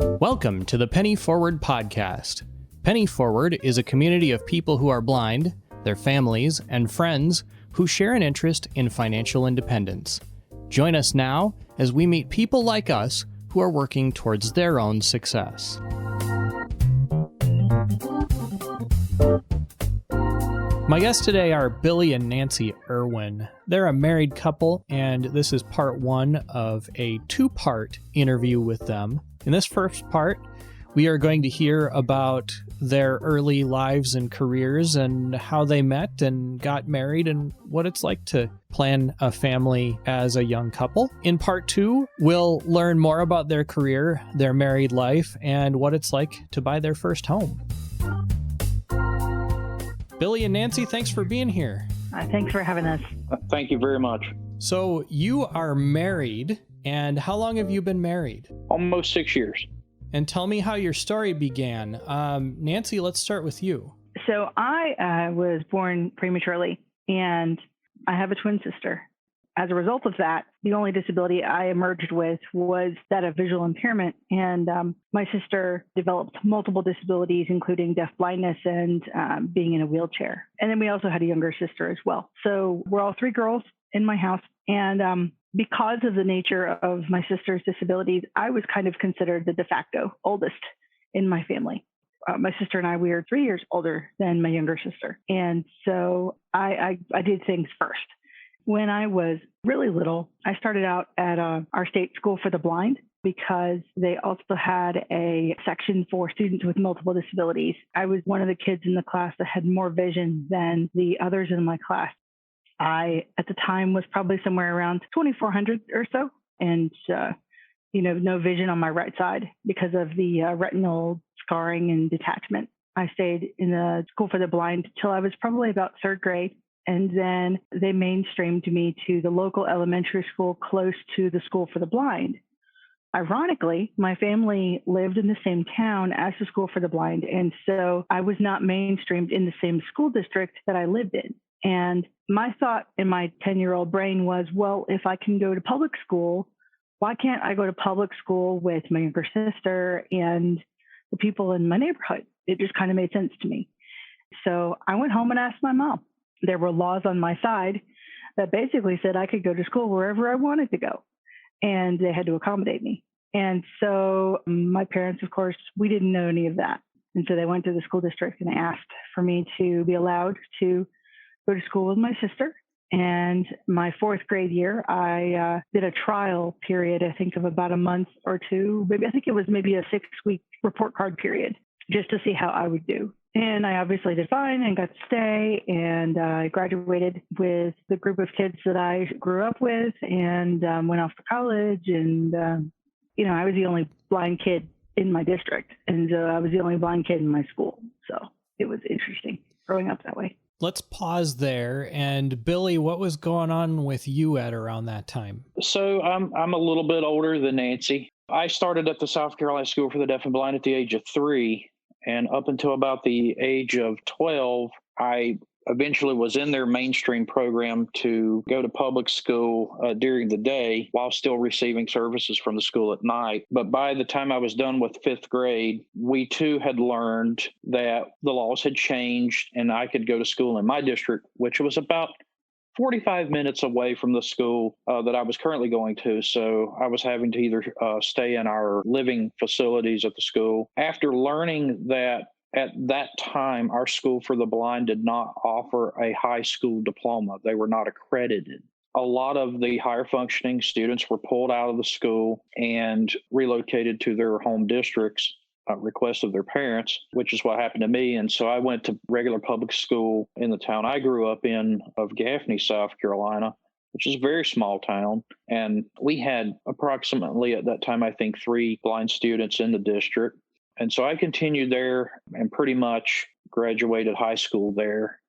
Welcome to the Penny Forward podcast. Penny Forward is a community of people who are blind, their families, and friends who share an interest in financial independence. Join us now as we meet people like us who are working towards their own success. My guests today are Billy and Nancy Irwin. They're a married couple, and this is part one of a two-part interview with them. In this first part, we are going to hear about their early lives and careers and how they met and got married and what it's like to plan a family as a young couple. In part two, we'll learn more about their career, their married life, and what it's like to buy their first home. Billy and Nancy, thanks for being here. Thanks for having us. Thank you very much. So you are married, and how long have you been married? Almost 6 years. And tell me how your story began. Nancy, let's start with you. So I was born prematurely, and I have a twin sister. As a result of that, the only disability I emerged with was that of visual impairment. And my sister developed multiple disabilities, including deafblindness and being in a wheelchair. And then we also had a younger sister as well. So we're all three girls in my house. And because of the nature of my sister's disabilities, I was kind of considered the de facto oldest in my family. My sister and I, we are 3 years older than my younger sister. And so I did things first. When I was really little, I started out at our state school for the blind because they also had a section for students with multiple disabilities. I was one of the kids in the class that had more vision than the others in my class. I, at the time, was probably somewhere around 2,400 or so, and no vision on my right side because of the retinal scarring and detachment. I stayed in the school for the blind till I was probably about third grade. And then they mainstreamed me to the local elementary school close to the school for the blind. Ironically, my family lived in the same town as the school for the blind. And so I was not mainstreamed in the same school district that I lived in. And my thought in my 10-year-old brain was, well, if I can go to public school, why can't I go to public school with my younger sister and the people in my neighborhood? It just kind of made sense to me. So I went home and asked my mom. There were laws on my side that basically said I could go to school wherever I wanted to go, and they had to accommodate me. And so my parents, of course, we didn't know any of that. And so they went to the school district and asked for me to be allowed to go to school with my sister. And my fourth grade year, I did a trial period, I think of about a month or two. Maybe I think it was maybe a 6-week report card period just to see how I would do. And I obviously did fine and got to stay, and I graduated with the group of kids that I grew up with and went off to college. And, I was the only blind kid in my district, and I was the only blind kid in my school. So it was interesting growing up that way. Let's pause there. And Billy, what was going on with you at around that time? So I'm a little bit older than Nancy. I started at the South Carolina School for the Deaf and Blind at the age of 3. And up until about the age of 12, I eventually was in their mainstream program to go to public school during the day while still receiving services from the school at night. But by the time I was done with 5th grade, we too had learned that the laws had changed and I could go to school in my district, which was about 45 minutes away from the school that I was currently going to. So I was having to either stay in our living facilities at the school. After learning that at that time, our school for the blind did not offer a high school diploma. They were not accredited. A lot of the higher functioning students were pulled out of the school and relocated to their home districts. Request of their parents, which is what happened to me. And so I went to regular public school in the town I grew up in of Gaffney, South Carolina, which is a very small town. And we had approximately at that time, I think, 3 blind students in the district. And so I continued there and pretty much graduated high school there.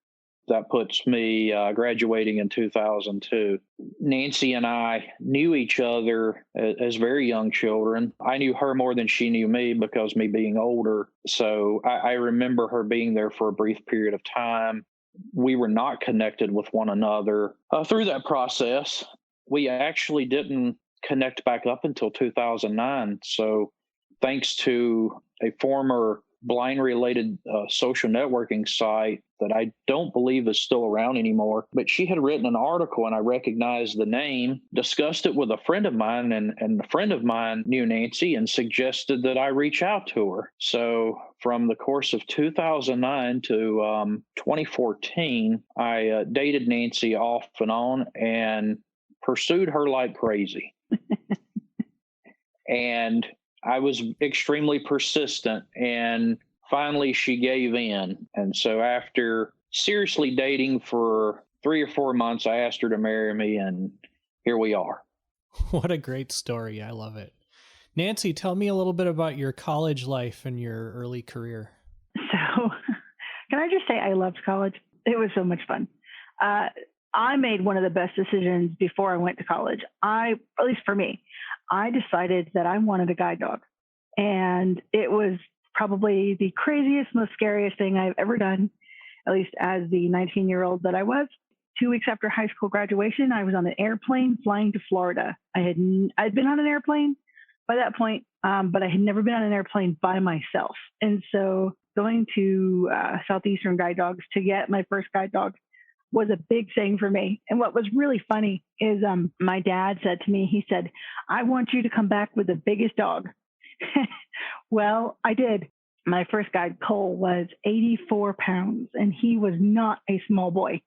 That puts me graduating in 2002. Nancy and I knew each other as very young children. I knew her more than she knew me because me being older. So I remember her being there for a brief period of time. We were not connected with one another. Through that process, we actually didn't connect back up until 2009. So thanks to a former blind-related social networking site that I don't believe is still around anymore. But she had written an article, and I recognized the name, discussed it with a friend of mine, and a friend of mine knew Nancy and suggested that I reach out to her. So from the course of 2009 to 2014, I dated Nancy off and on and pursued her like crazy. And I was extremely persistent, and finally she gave in. And so after seriously dating for 3 or 4 months, I asked her to marry me, and here we are. What a great story. I love it. Nancy, tell me a little bit about your college life and your early career. So can I just say I loved college? It was so much fun. I made one of the best decisions before I went to college. At least for me, I decided that I wanted a guide dog. And it was probably the craziest, most scariest thing I've ever done, at least as the 19-year-old that I was. 2 weeks after high school graduation, I was on an airplane flying to Florida. I'd been on an airplane by that point, but I had never been on an airplane by myself. And so going to Southeastern Guide Dogs to get my first guide dog was a big thing for me. And what was really funny is my dad said to me, he said, "I want you to come back with the biggest dog." Well, I did. My first guide, Cole, was 84 pounds, and he was not a small boy.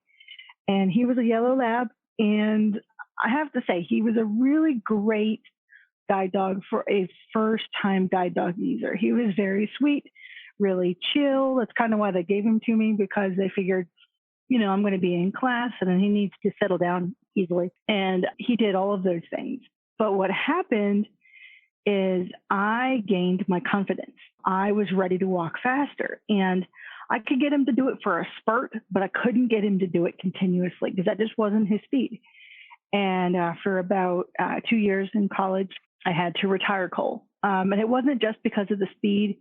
And he was a yellow lab. And I have to say, he was a really great guide dog for a first-time guide dog user. He was very sweet, really chill. That's kind of why they gave him to me, because they figured, I'm going to be in class and then he needs to settle down easily. And he did all of those things. But what happened is I gained my confidence. I was ready to walk faster, and I could get him to do it for a spurt, but I couldn't get him to do it continuously because that just wasn't his speed. And after about 2 years in college, I had to retire Cole. And it wasn't just because of the speed.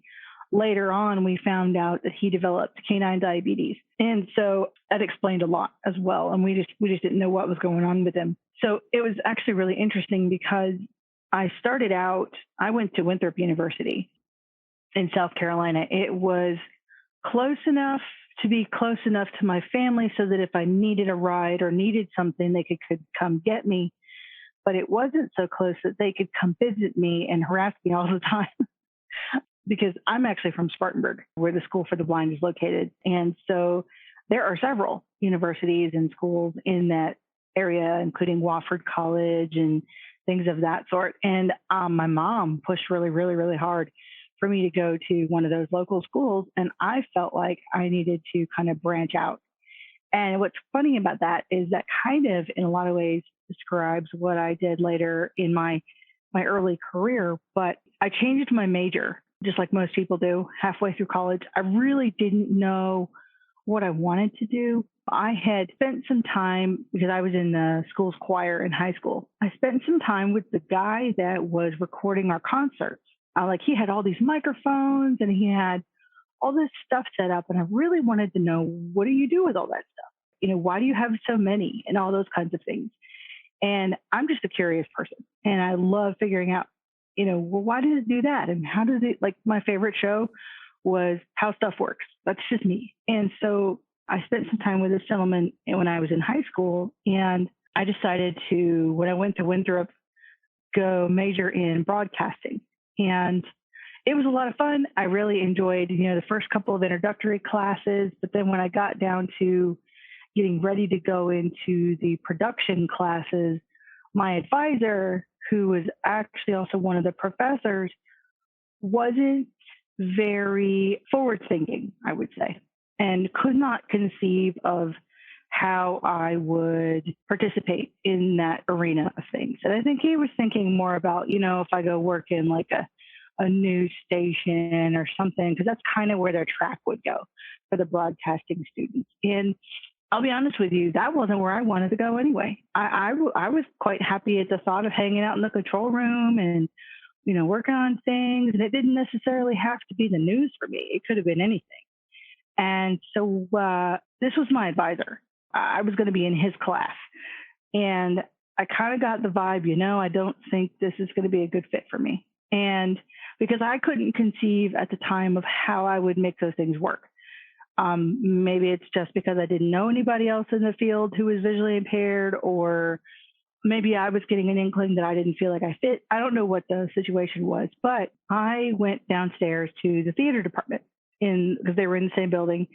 Later on, we found out that he developed canine diabetes. And so that explained a lot as well. And we just didn't know what was going on with him. So it was actually really interesting because I went to Winthrop University in South Carolina. It was close enough to be close enough to my family so that if I needed a ride or needed something, they could come get me. But it wasn't so close that they could come visit me and harass me all the time. Because I'm actually from Spartanburg, where the School for the Blind is located. And so there are several universities and schools in that area, including Wofford College and things of that sort. And my mom pushed really, really, really hard for me to go to one of those local schools. And I felt like I needed to kind of branch out. And what's funny about that is that kind of, in a lot of ways, describes what I did later in my early career. But I changed my major, just like most people do, halfway through college. I really didn't know what I wanted to do. I had spent some time, because I was in the school's choir in high school. I spent some time with the guy that was recording our concerts. He had all these microphones and he had all this stuff set up. And I really wanted to know, what do you do with all that stuff? Why do you have so many and all those kinds of things? And I'm just a curious person. And I love figuring out, why does it do that? And how does it, my favorite show was How Stuff Works. That's just me. And so I spent some time with this gentleman when I was in high school, and I decided to, when I went to Winthrop, go major in broadcasting. And it was a lot of fun. I really enjoyed, the first couple of introductory classes, but then when I got down to getting ready to go into the production classes, my advisor, who was actually also one of the professors, wasn't very forward-thinking, I would say, and could not conceive of how I would participate in that arena of things. And I think he was thinking more about, if I go work in a news station or something, because that's kind of where their track would go for the broadcasting students. And I'll be honest with you, that wasn't where I wanted to go anyway. I was quite happy at the thought of hanging out in the control room and, working on things. And it didn't necessarily have to be the news for me. It could have been anything. And so this was my advisor. I was going to be in his class. And I kind of got the vibe, I don't think this is going to be a good fit for me. And because I couldn't conceive at the time of how I would make those things work. Maybe it's just because I didn't know anybody else in the field who was visually impaired, or maybe I was getting an inkling that I didn't feel like I fit. I don't know what the situation was, but I went downstairs to the theater department because they were in the same building.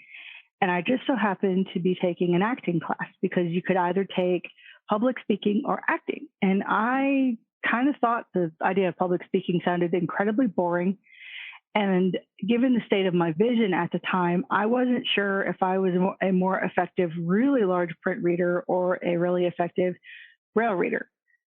And I just so happened to be taking an acting class because you could either take public speaking or acting. And I kind of thought the idea of public speaking sounded incredibly boring. And given the state of my vision at the time, I wasn't sure if I was a more effective, really large print reader or a really effective braille reader.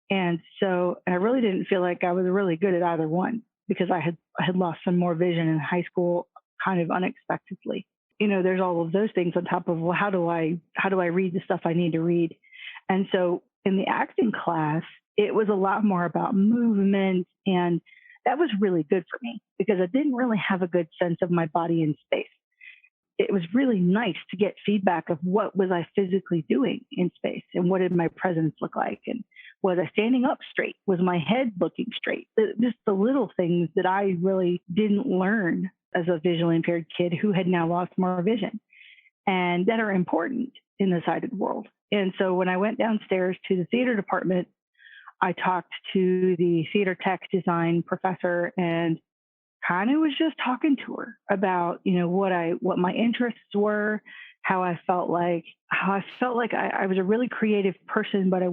And I really didn't feel like I was really good at either one because I had lost some more vision in high school kind of unexpectedly. There's all of those things on top of, well, how do I read the stuff I need to read? And so in the acting class, it was a lot more about movement, and that was really good for me because I didn't really have a good sense of my body in space. It was really nice to get feedback of what was I physically doing in space and what did my presence look like, and was I standing up straight? Was my head looking straight? Just the little things that I really didn't learn as a visually impaired kid who had now lost more vision, and that are important in the sighted world. And so when I went downstairs to the theater department, I talked to the theater tech design professor and kind of was just talking to her about, what my interests were, how I felt like I was a really creative person, but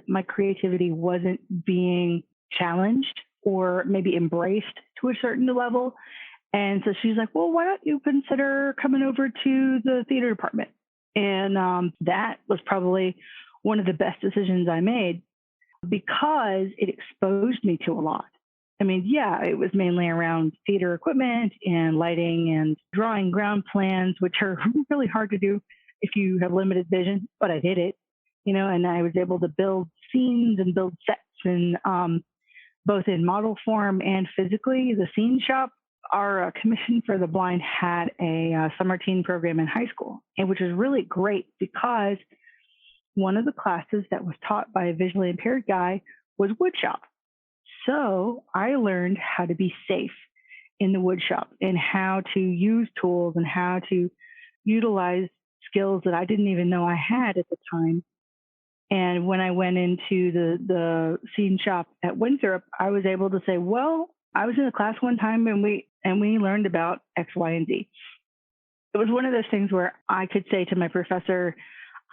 my creativity wasn't being challenged or maybe embraced to a certain level. And so she's like, well, why don't you consider coming over to the theater department? And that was probably one of the best decisions I made because it exposed me to a lot. I mean, yeah, it was mainly around theater equipment and lighting and drawing ground plans, which are really hard to do if you have limited vision, but I did it, and I was able to build scenes and build sets and both in model form and physically. The scene shop, our Commission for the Blind had a summer teen program in high school, and which was really great because one of the classes that was taught by a visually impaired guy was woodshop. So I learned how to be safe in the woodshop and how to use tools and how to utilize skills that I didn't even know I had at the time. And when I went into the scene shop at Winthrop, I was able to say, well, I was in a class one time and we learned about X, Y, and Z. It was one of those things where I could say to my professor,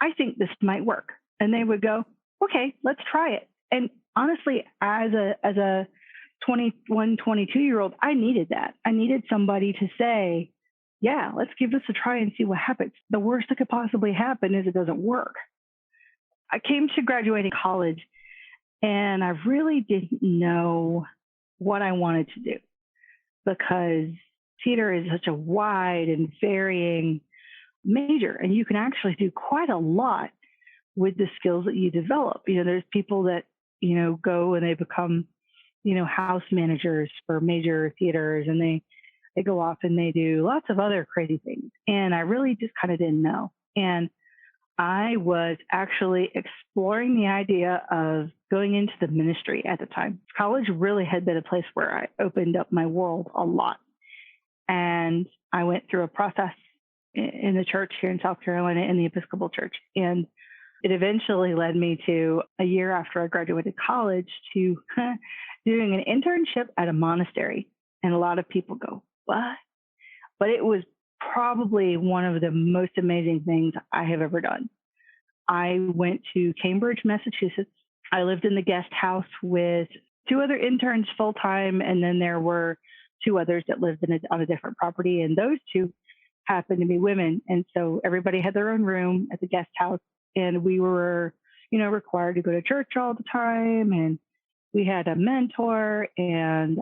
I think this might work. And they would go, okay, let's try it. And honestly, as a 21, 22-year-old, I needed that. I needed somebody to say, yeah, let's give this a try and see what happens. The worst that could possibly happen is it doesn't work. I came to graduating college and I really didn't know what I wanted to do because theater is such a wide and varying major, and you can actually do quite a lot with the skills that you develop. There's people that, go and they become, house managers for major theaters, and they go off and they do lots of other crazy things. And I really just kind of didn't know. And I was actually exploring the idea of going into the ministry at the time. College really had been a place where I opened up my world a lot. And I went through a process in the church here in South Carolina, in the Episcopal Church. And it eventually led me to, a year after I graduated college, to doing an internship at a monastery. And a lot of people go, what? But it was probably one of the most amazing things I have ever done. I went to Cambridge, Massachusetts. I lived in the guest house with 2 other interns full-time, and then there were 2 others that lived on a different property, and those 2 happened to be women. And so everybody had their own room at the guest house, and we were, required to go to church all the time, and we had a mentor, and,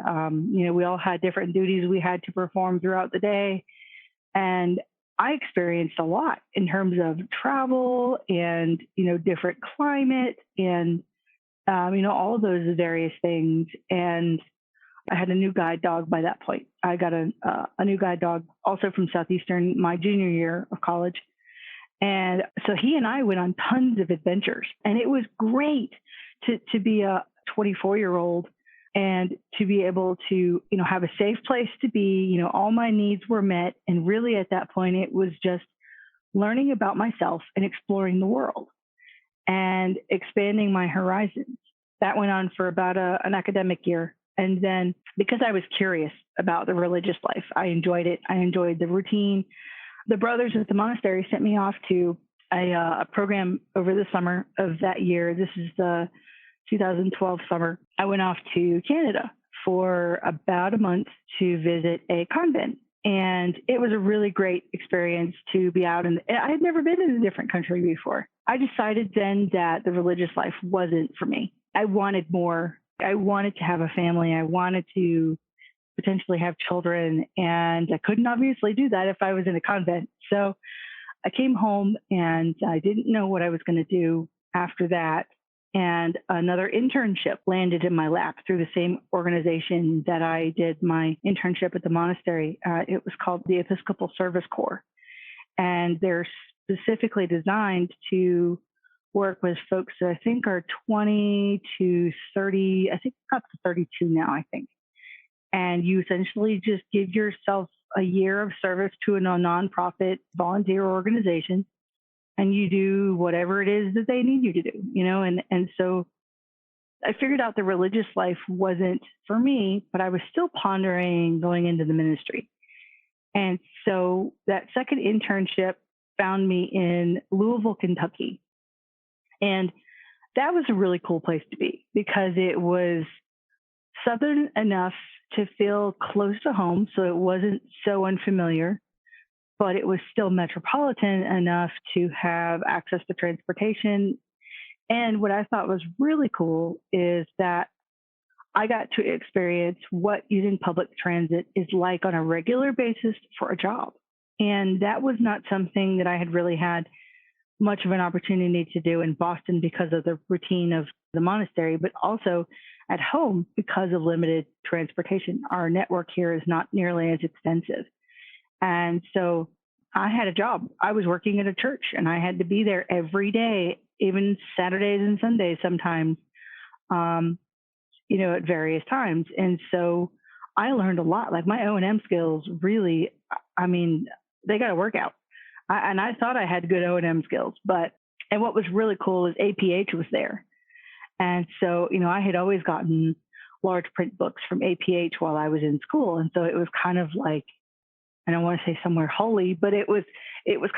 we all had different duties we had to perform throughout the day. And I experienced a lot in terms of travel and, different climate and, all of those various things. And I had a new guide dog by that point. I got a new guide dog also from Southeastern my junior year of college. And so he and I went on tons of adventures, and it was great to be a 24-year-old and to be able to, have a safe place to be, all my needs were met. And really at that point, it was just learning about myself and exploring the world and expanding my horizons. That went on for about an academic year. And then because I was curious about the religious life, I enjoyed it. I enjoyed the routine. The brothers at the monastery sent me off to a program over the summer of that year. This is the 2012 summer. I went off to Canada for about a month to visit a convent. And it was a really great experience to be out. And I had never been in a different country before. I decided then that the religious life wasn't for me. I wanted more. I wanted to have a family. I wanted to potentially have children. And I couldn't obviously do that if I was in a convent. So I came home and I didn't know what I was going to do after that. And another internship landed in my lap through the same organization that I did my internship at the monastery. It was called the Episcopal Service Corps. And they're specifically designed to work with folks that I think are 20 to 30, I think up to 32 now, I think. And you essentially just give yourself a year of service to a nonprofit volunteer organization, and you do whatever it is that they need you to do, and so I figured out the religious life wasn't for me, but I was still pondering going into the ministry. And so that second internship found me in Louisville, Kentucky. And that was a really cool place to be because it was Southern enough to feel close to home. So it wasn't so unfamiliar, but it was still metropolitan enough to have access to transportation. And what I thought was really cool is that I got to experience what using public transit is like on a regular basis for a job. And that was not something that I had really had much of an opportunity to do in Boston because of the routine of the monastery, but also at home because of limited transportation. Our network here is not nearly as extensive. And so I had a job. I was working at a church and I had to be there every day, even Saturdays and Sundays sometimes, at various times. And so I learned a lot. Like my O&M skills really, they got to work out. And I thought I had good O&M skills, and what was really cool is APH was there. And so, I had always gotten large print books from APH while I was in school. And so it was kind of like, I don't want to say somewhere holy, but it was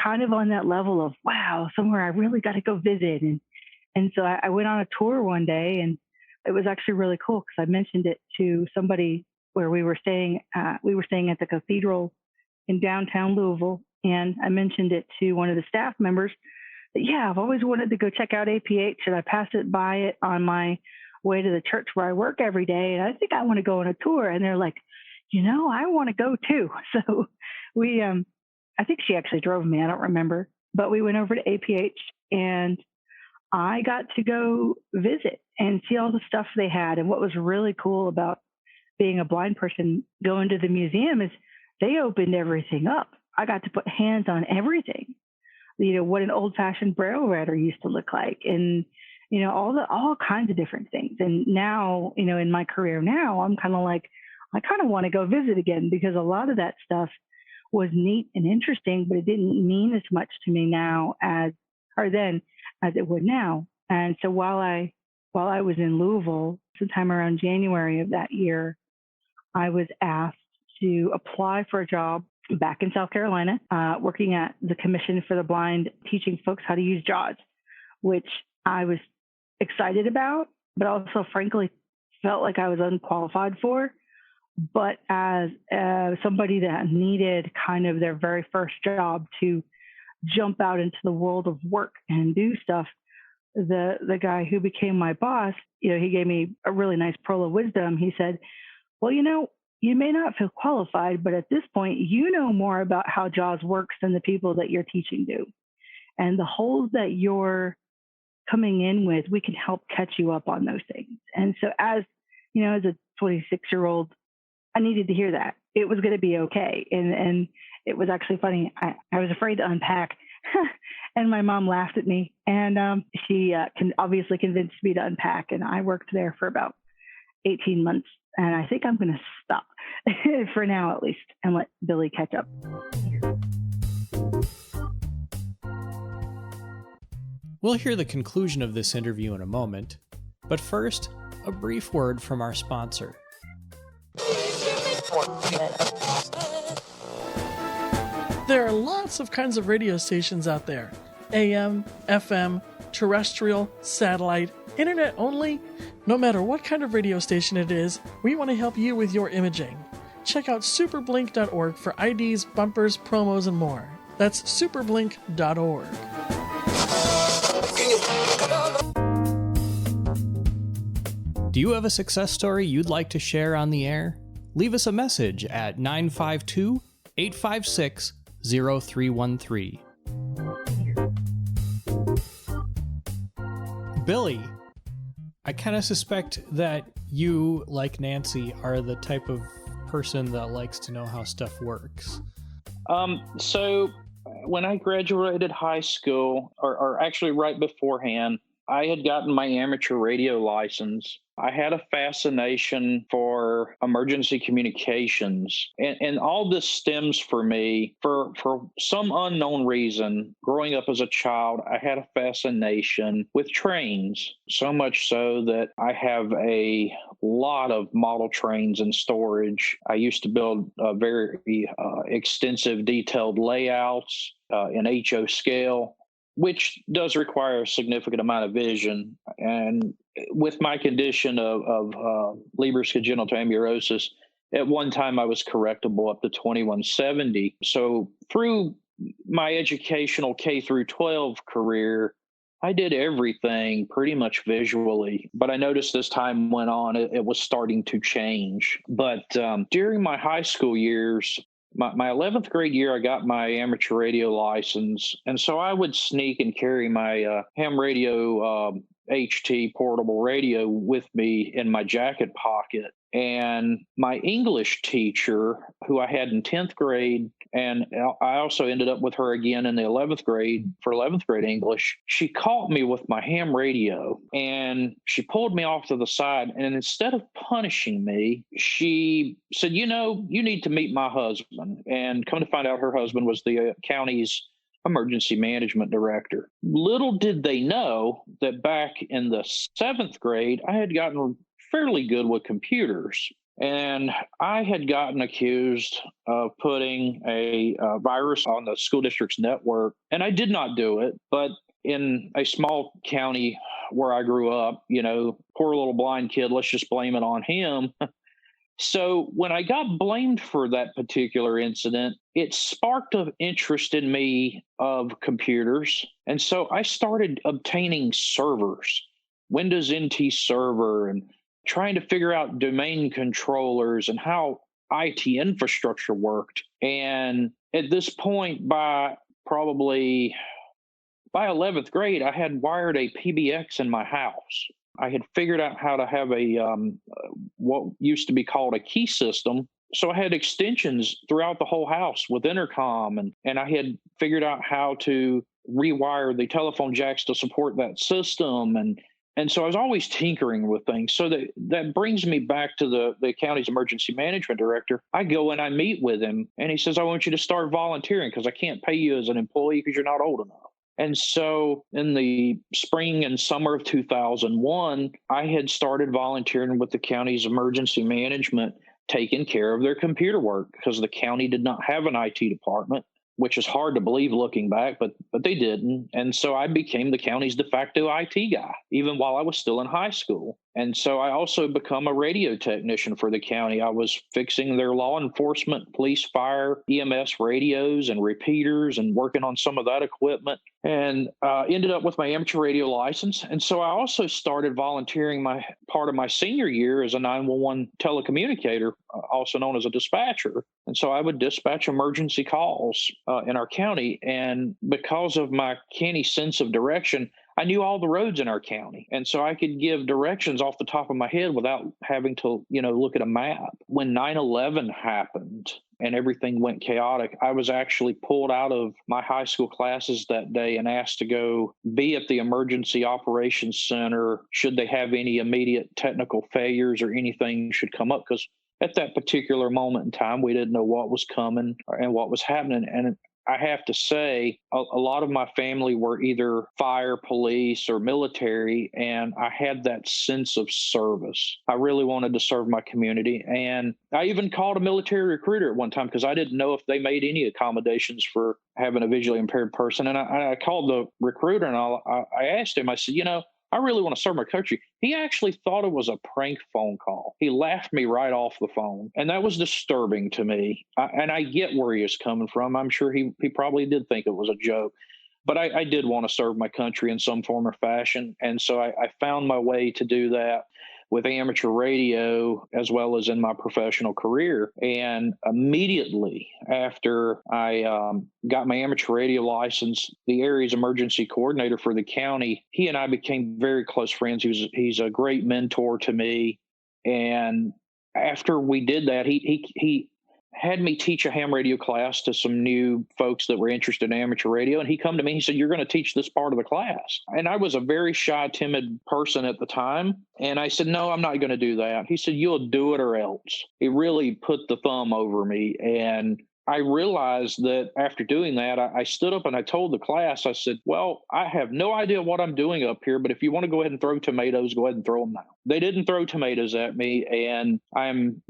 kind of on that level of, wow, somewhere I really got to go visit. And so I went on a tour one day, and it was actually really cool because I mentioned it to somebody where we were staying at the cathedral in downtown Louisville. And I mentioned it to one of the staff members that, I've always wanted to go check out APH, and I passed it by it on my way to the church where I work every day. And I think I want to go on a tour. And they're like, I want to go too. So we, I think she actually drove me. I don't remember, but we went over to APH and I got to go visit and see all the stuff they had. And what was really cool about being a blind person going to the museum is they opened everything up. I got to put hands on everything, what an old fashioned braille writer used to look like, and, all kinds of different things. And now, in my career now, I'm kind of like, I kind of want to go visit again because a lot of that stuff was neat and interesting, but it didn't mean as much to me then as it would now. And so while I was in Louisville, sometime around January of that year, I was asked to apply for a job back in South Carolina, working at the Commission for the Blind, teaching folks how to use JAWS, which I was excited about, but also frankly felt like I was unqualified for. But as somebody that needed kind of their very first job to jump out into the world of work and do stuff, the guy who became my boss, he gave me a really nice pearl of wisdom. He said, well, you may not feel qualified, but at this point, you know more about how JAWS works than the people that you're teaching do. And the holes that you're coming in with, we can help catch you up on those things. And so as a 26-year-old, I needed to hear that. It was going to be okay. And it was actually funny. I was afraid to unpack. And my mom laughed at me. And she obviously convinced me to unpack. And I worked there for about 18 months. And I think I'm going to stop for now, at least, and let Billy catch up. We'll hear the conclusion of this interview in a moment, but first, a brief word from our sponsor. There are lots of kinds of radio stations out there. AM, FM, terrestrial, satellite, internet only. No matter what kind of radio station it is, we want to help you with your imaging. Check out superblink.org for IDs, bumpers, promos, and more. That's superblink.org. Do you have a success story you'd like to share on the air? Leave us a message at 952-856-0313. Billy, I kind of suspect that you, like Nancy, are the type of person that likes to know how stuff works. So when I graduated high school, or actually right beforehand, I had gotten my amateur radio license. I had a fascination for emergency communications. And all this stems for me, for some unknown reason, growing up as a child, I had a fascination with trains, so much so that I have a lot of model trains in storage. I used to build very extensive detailed layouts in HO scale, which does require a significant amount of vision. And with my condition of Leber's congenital amaurosis, at one time I was correctable up to 2170. So through my educational K through 12 career, I did everything pretty much visually. But I noticed as time went on, it was starting to change. But during my high school years, my 11th grade year, I got my amateur radio license. And so I would sneak and carry my ham radio HT portable radio with me in my jacket pocket. And my English teacher, who I had in 10th grade, and I also ended up with her again in the 11th grade for 11th grade English, she caught me with my ham radio and she pulled me off to the side. And instead of punishing me, she said, you need to meet my husband. And come to find out, her husband was the county's emergency management director. Little did they know that back in the 7th grade, I had gotten fairly good with computers. And I had gotten accused of putting a virus on the school district's network. And I did not do it. But in a small county where I grew up, poor little blind kid, let's just blame it on him. So when I got blamed for that particular incident, it sparked an interest in me of computers. And so I started obtaining servers, Windows NT Server, and trying to figure out domain controllers and how IT infrastructure worked. And at this point, by 11th grade, I had wired a PBX in my house. I had figured out how to have a what used to be called a key system. So I had extensions throughout the whole house with intercom, and I had figured out how to rewire the telephone jacks to support that system. And so I was always tinkering with things. So that brings me back to the county's emergency management director. I go and I meet with him, and he says, I want you to start volunteering because I can't pay you as an employee because you're not old enough. And so in the spring and summer of 2001, I had started volunteering with the county's emergency management, taking care of their computer work because the county did not have an IT department, which is hard to believe looking back, but they didn't. And so I became the county's de facto IT guy, even while I was still in high school. And so I also become a radio technician for the county. I was fixing their law enforcement, police, fire, EMS radios and repeaters and working on some of that equipment, and ended up with my amateur radio license. And so I also started volunteering part of my senior year as a 911 telecommunicator, also known as a dispatcher. And so I would dispatch emergency calls in our county. And because of my canny sense of direction, I knew all the roads in our county. And so I could give directions off the top of my head without having to, look at a map. When 9/11 happened and everything went chaotic, I was actually pulled out of my high school classes that day and asked to go be at the Emergency Operations Center should they have any immediate technical failures or anything should come up. Because at that particular moment in time, we didn't know what was coming and what was happening. And I have to say, a lot of my family were either fire, police, or military, and I had that sense of service. I really wanted to serve my community, and I even called a military recruiter at one time because I didn't know if they made any accommodations for having a visually impaired person. And I called the recruiter, and I asked him, I said, I really want to serve my country. He actually thought it was a prank phone call. He laughed me right off the phone. And that was disturbing to me. And I get where he was coming from. I'm sure he probably did think it was a joke. But I did want to serve my country in some form or fashion. And so I found my way to do that with amateur radio as well as in my professional career. And immediately after I got my amateur radio license, the area's emergency coordinator for the county, he and I became very close friends. He's a great mentor to me. And after we did that, he had me teach a ham radio class to some new folks that were interested in amateur radio. And he come to me, he said, "You're going to teach this part of the class." And I was a very shy, timid person at the time. And I said, "No, I'm not going to do that." He said, "You'll do it or else." He really put the thumb over me. And I realized that after doing that, I stood up and I told the class, I said, "Well, I have no idea what I'm doing up here, but if you want to go ahead and throw tomatoes, go ahead and throw them now." They didn't throw tomatoes at me, and I'm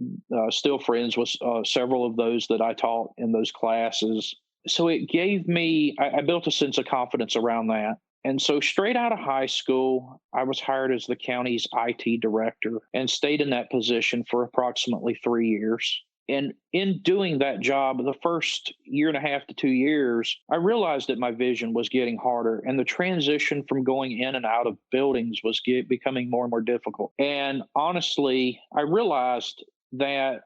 still friends with several of those that I taught in those classes. So it gave me, I built a sense of confidence around that. And so straight out of high school, I was hired as the county's IT director and stayed in that position for approximately 3 years. And in doing that job, the first year and a half to 2 years, I realized that my vision was getting harder and the transition from going in and out of buildings was becoming more and more difficult. And honestly, I realized that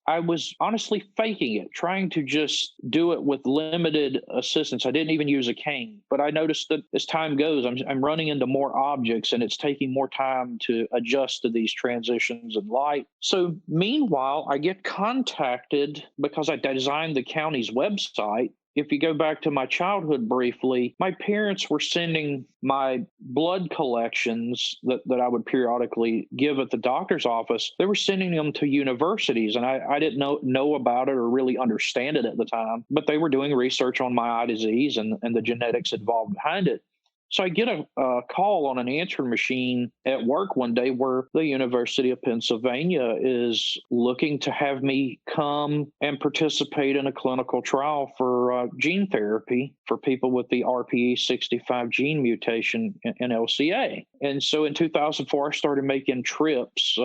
I was honestly faking it, trying to just do it with limited assistance. I didn't even use a cane, but I noticed that as time goes, I'm running into more objects and it's taking more time to adjust to these transitions in light. So meanwhile, I get contacted because I designed the county's website. If you go back to my childhood briefly, my parents were sending my blood collections that I would periodically give at the doctor's office. They were sending them to universities, and I didn't know about it or really understand it at the time. But they were doing research on my eye disease and the genetics involved behind it. So I get a call on an answering machine at work one day where the University of Pennsylvania is looking to have me come and participate in a clinical trial for gene therapy for people with the RPE65 gene mutation in LCA. And so in 2004, I started making trips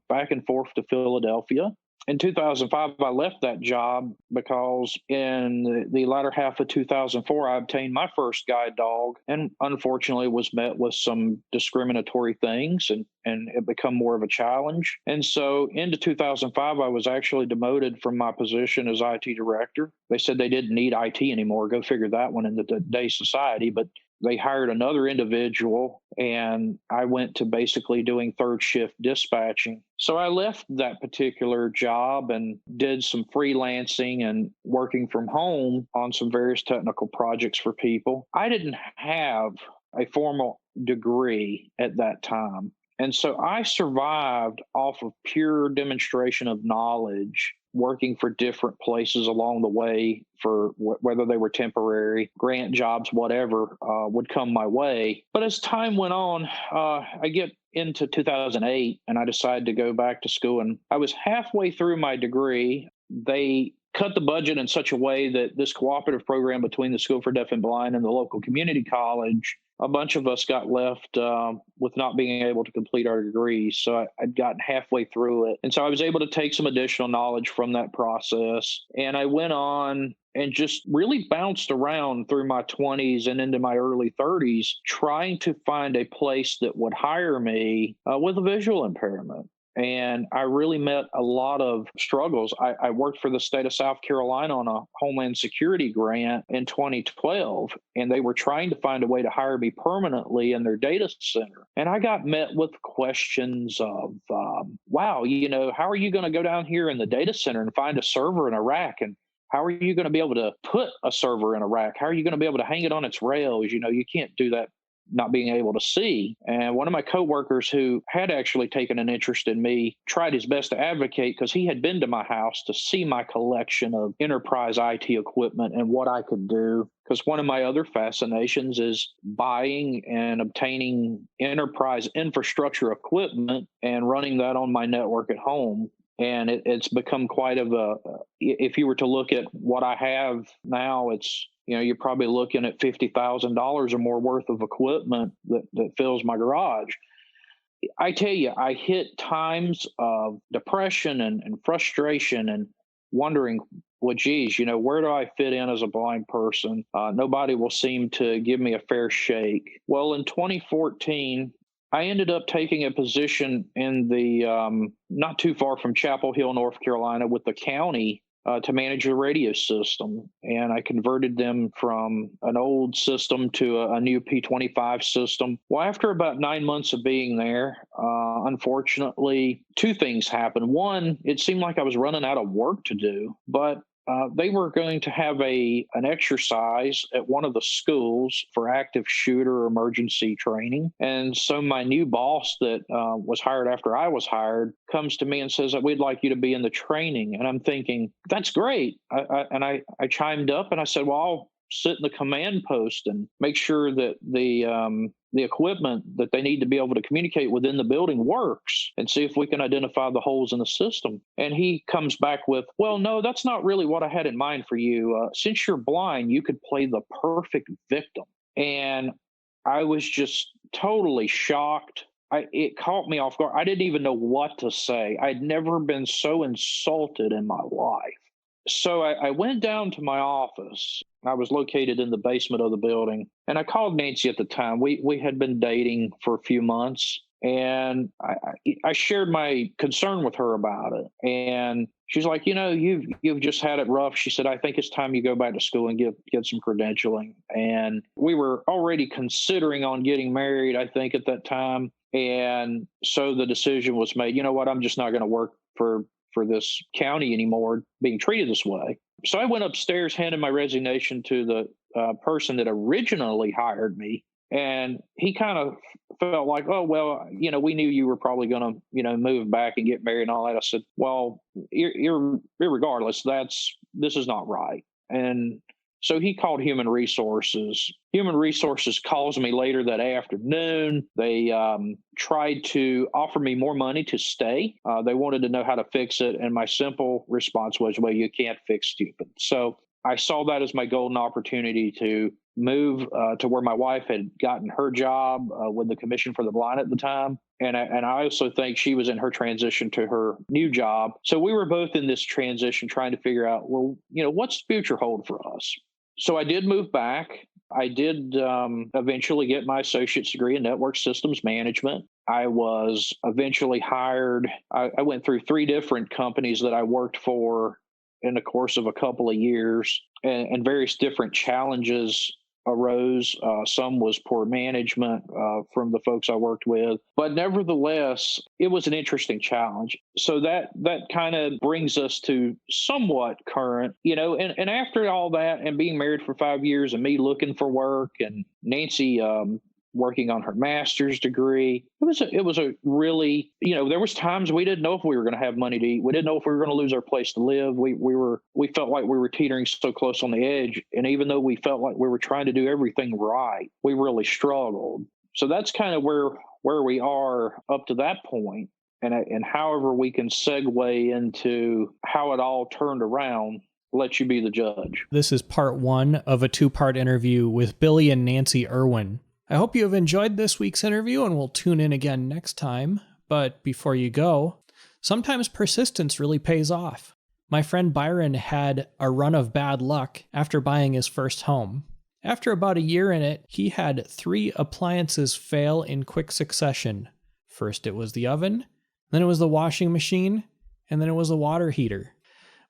back and forth to Philadelphia. In 2005, I left that job because in the latter half of 2004, I obtained my first guide dog and unfortunately was met with some discriminatory things and it became more of a challenge. And so into 2005, I was actually demoted from my position as IT director. They said they didn't need IT anymore. Go figure that one in today's society. But they hired another individual, and I went to basically doing third shift dispatching. So I left that particular job and did some freelancing and working from home on some various technical projects for people. I didn't have a formal degree at that time. And so I survived off of pure demonstration of knowledge, working for different places along the way for whether they were temporary, grant jobs, whatever would come my way. But as time went on, I get into 2008 and I decided to go back to school. And I was halfway through my degree. They cut the budget in such a way that this cooperative program between the School for Deaf and Blind and the local community college, a bunch of us got left with not being able to complete our degrees. So I'd gotten halfway through it. And so I was able to take some additional knowledge from that process. And I went on and just really bounced around through my 20s and into my early 30s, trying to find a place that would hire me with a visual impairment. And I really met a lot of struggles. I worked for the state of South Carolina on a Homeland Security grant in 2012, and they were trying to find a way to hire me permanently in their data center. And I got met with questions of, wow, how are you going to go down here in the data center and find a server in a rack? And how are you going to be able to put a server in a rack? How are you going to be able to hang it on its rails? You can't do that not being able to see. And one of my coworkers who had actually taken an interest in me tried his best to advocate, because he had been to my house to see my collection of enterprise IT equipment and what I could do. Because one of my other fascinations is buying and obtaining enterprise infrastructure equipment and running that on my network at home. And it's become quite if you were to look at what I have now, it's, you're probably looking at $50,000 or more worth of equipment that fills my garage. I tell you, I hit times of depression and frustration and wondering, well, geez, where do I fit in as a blind person? Nobody will seem to give me a fair shake. Well, in 2014, I ended up taking a position in the not too far from Chapel Hill, North Carolina, with the county to manage the radio system. And I converted them from an old system to a new P25 system. Well, after about 9 months of being there, unfortunately, two things happened. One, it seemed like I was running out of work to do, but they were going to have an exercise at one of the schools for active shooter emergency training. And so my new boss that was hired after I was hired comes to me and says that we'd like you to be in the training. And I'm thinking, that's great. I chimed up and I said, well, I'll sit in the command post and make sure that the equipment that they need to be able to communicate within the building works, and see if we can identify the holes in the system. And he comes back with, well, no, that's not really what I had in mind for you. Since you're blind, you could play the perfect victim. And I was just totally shocked. It caught me off guard. I didn't even know what to say. I'd never been so insulted in my life. So I went down to my office. I was located in the basement of the building, and I called Nancy at the time. We had been dating for a few months, and I shared my concern with her about it. And she's like, you've just had it rough. She said, I think it's time you go back to school and get some credentialing. And we were already considering on getting married, I think, at that time. And so the decision was made, you know what, I'm just not going to work for this county anymore, being treated this way. So I went upstairs, handed my resignation to the person that originally hired me. And he kind of felt like, oh, well, we knew you were probably going to, move back and get married and all that. I said, well, irregardless, this is not right. And so he called Human Resources. Human Resources calls me later that afternoon. They tried to offer me more money to stay. They wanted to know how to fix it. And my simple response was, well, you can't fix stupid. So I saw that as my golden opportunity to move to where my wife had gotten her job with the Commission for the Blind at the time. And I also think she was in her transition to her new job. So we were both in this transition trying to figure out, well, what's the future hold for us? So I did move back. I did eventually get my associate's degree in network systems management. I was eventually hired. I went through 3 different companies that I worked for in the course of a couple of years, and various different challenges arose. Some was poor management from the folks I worked with, but nevertheless, it was an interesting challenge. So that kind of brings us to somewhat current, and after all that and being married for 5 years and me looking for work and Nancy working on her master's degree, it was a really, there was times we didn't know if we were going to have money to eat. We didn't know if we were going to lose our place to live. We felt like we were teetering so close on the edge. And even though we felt like we were trying to do everything right, we really struggled. So that's kind of where we are up to that point. And however we can segue into how it all turned around, let you be the judge. This is part 1 of a 2-part interview with Billy and Nancy Irwin. I hope you have enjoyed this week's interview and will tune in again next time. But before you go, sometimes persistence really pays off. My friend Byron had a run of bad luck after buying his first home. After about a year in it, he had 3 appliances fail in quick succession. First it was the oven, then it was the washing machine, and then it was the water heater.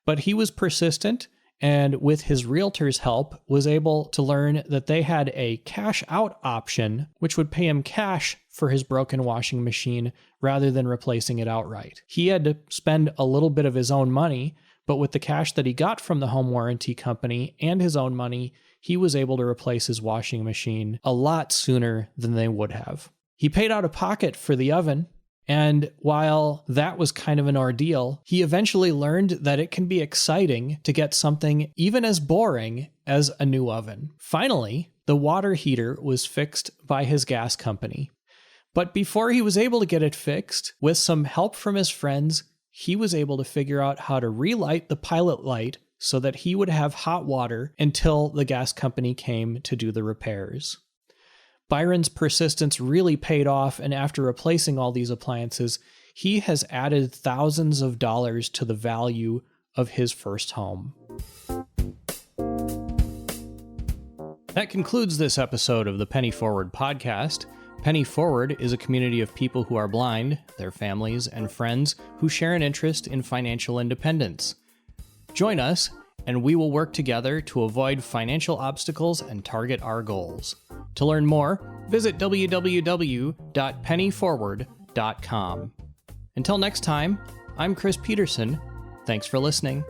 But he was persistent, and with his realtor's help, was able to learn that they had a cash out option, which would pay him cash for his broken washing machine rather than replacing it outright. He had to spend a little bit of his own money, but with the cash that he got from the home warranty company and his own money, he was able to replace his washing machine a lot sooner than they would have. He paid out of pocket for the oven, and while that was kind of an ordeal, he eventually learned that it can be exciting to get something even as boring as a new oven. Finally, the water heater was fixed by his gas company. But before he was able to get it fixed, with some help from his friends, he was able to figure out how to relight the pilot light so that he would have hot water until the gas company came to do the repairs. Byron's persistence really paid off, and after replacing all these appliances, he has added thousands of dollars to the value of his first home. That concludes this episode of the Penny Forward podcast. Penny Forward is a community of people who are blind, their families, and friends who share an interest in financial independence. Join us, and we will work together to avoid financial obstacles and target our goals. To learn more, visit www.pennyforward.com. Until next time, I'm Chris Peterson. Thanks for listening.